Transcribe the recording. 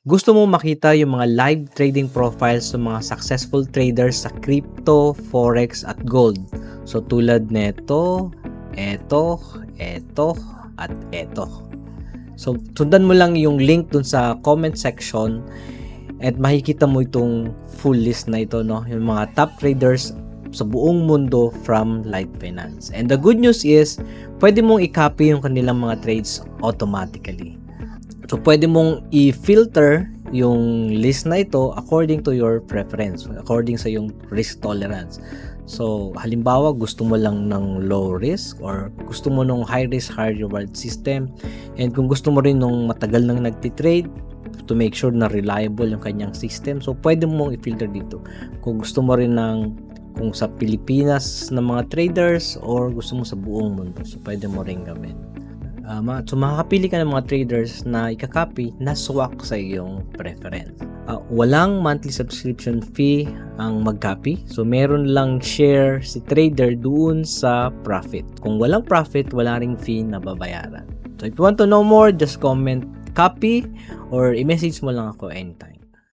Gusto mo makita yung mga live trading profiles ng mga successful traders sa crypto, forex at gold. So tulad neto, eto, at eto. So sundan mo lang yung link dun sa comment section at makikita mo itong full list na ito, no? Yung mga top traders sa buong mundo from Light Finance. And the good news is, pwede mong i-copy yung kanilang mga trades automatically. So, pwede mong i-filter yung list na ito according to your preference, according sa yung risk tolerance. So, halimbawa, gusto mo lang ng low risk or gusto mo ng high risk, high reward system. And kung gusto mo rin nung matagal nang nagtitrade, to make sure na reliable yung kanyang system, so pwede mong i-filter dito. Kung gusto mo rin ng kung sa Pilipinas na mga traders or gusto mo sa buong mundo, so pwede mo rin gawin. So makakapili ka ng mga traders na ikakopy na swak sa iyong preference. Walang monthly subscription fee ang mag-copy. So meron lang share si trader doon sa profit. Kung walang profit, wala ring fee na babayaran. So if you want to know more, just comment copy or i-message mo lang ako anytime.